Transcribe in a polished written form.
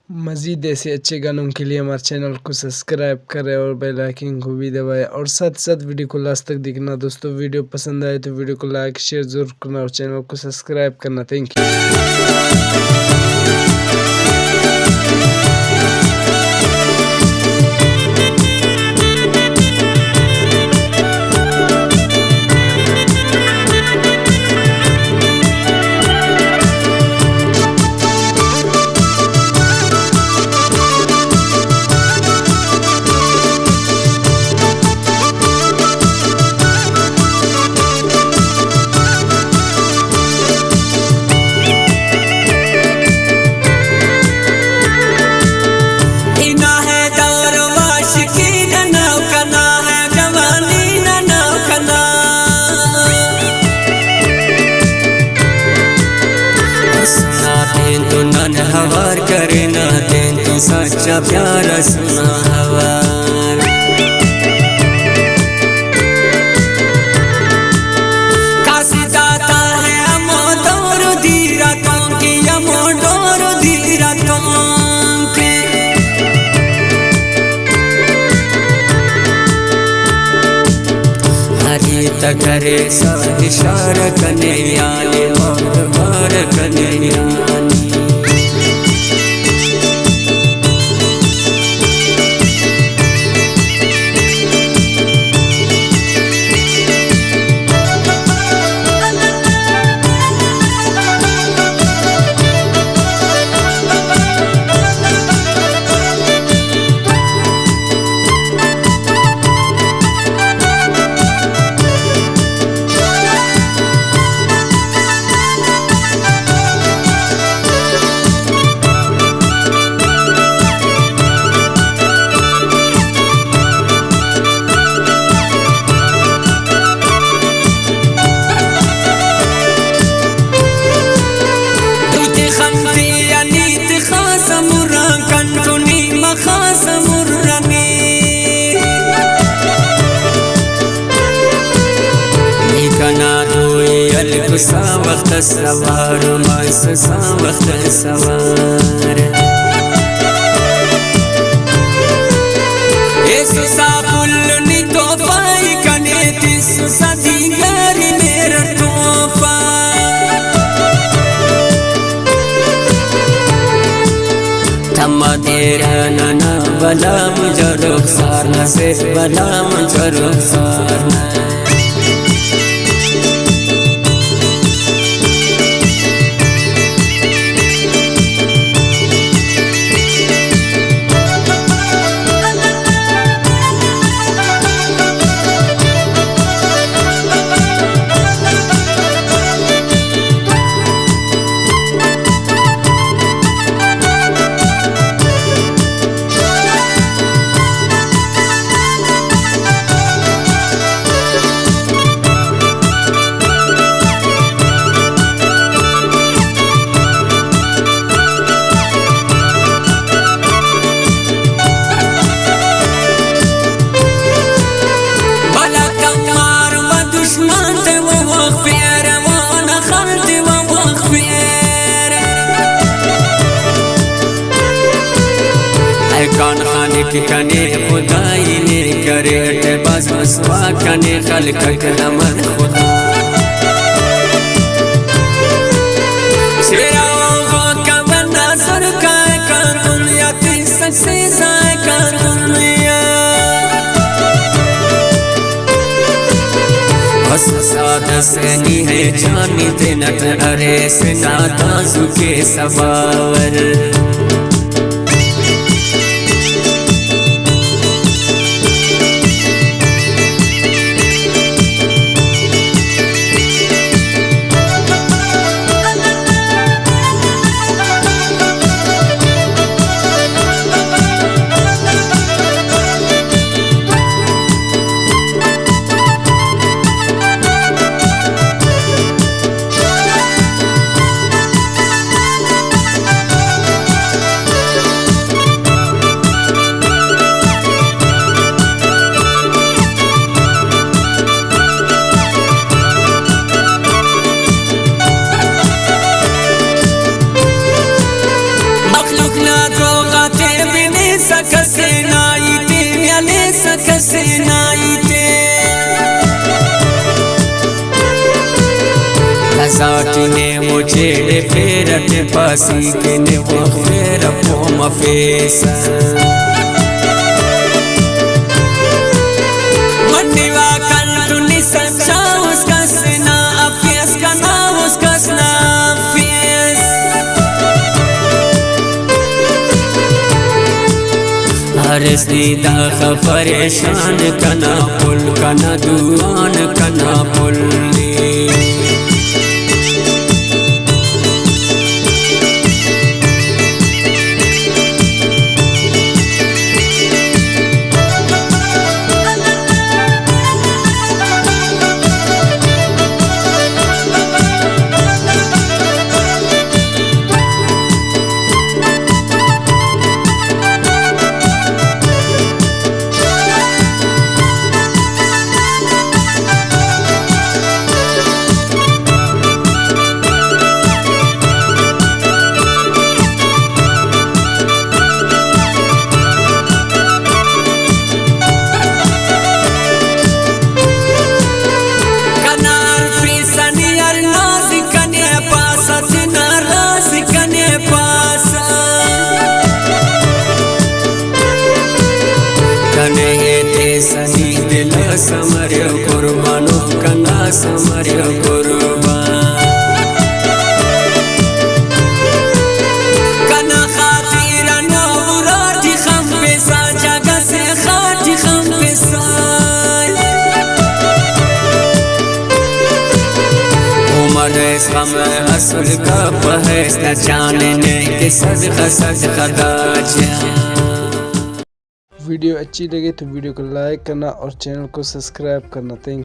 मज़ीद ऐसे अच्छे गानों के लिए हमारे चैनल को सब्सक्राइब करें और बेल आइकन को भी दबाएं और साथ साथ वीडियो को लास्ट तक देखना। दोस्तों वीडियो पसंद आए तो वीडियो को लाइक शेयर ज़रूर करना और चैनल को सब्सक्राइब करना। Thank you. हवार करना दें तो सच्चा प्यारा सुना हवार काशी दाता है अमोदोर धीरा की अमोदोर धीरा की हरी तकरे सब इशारा कने आने और कने आने सा वक्त सवार मास सा वक्त सवार येसु सा पुल्लनी तो पाई कने तिसु सा दिगारी मेरा तोफा तम्मा तेरा नना बला मुझे रुखसार न से बला मुझे रुखसार न कान खाने की कने खुदाई ने करे हटे बस मसवा कने खल्क करमत खुदा शेरा वो कबर नजर का दुनिया तीसक से जाए का दुनिया बस सादा से नहीं है जानी देना अरे से नाता सुखे सवार चेड़े फेरत पासी के ने वो फेर पोम फेस मटिवा कंटुनी सच्चा उसका सना फेस का नाम उसका सना फेस हर सीधा परेशान कना पुल कना दुआन कना पुल्ली सही दिल समर्य कुर्बानो कना समर्य कुर्बान कना खातिर नौराती खम पे सा जगह से खाती खम पे सा उमर खम असल का बहस न जानने के सदका दाजा। वीडियो अच्छी लगे तो वीडियो को लाइक करना और चैनल को सब्सक्राइब करना। थैंक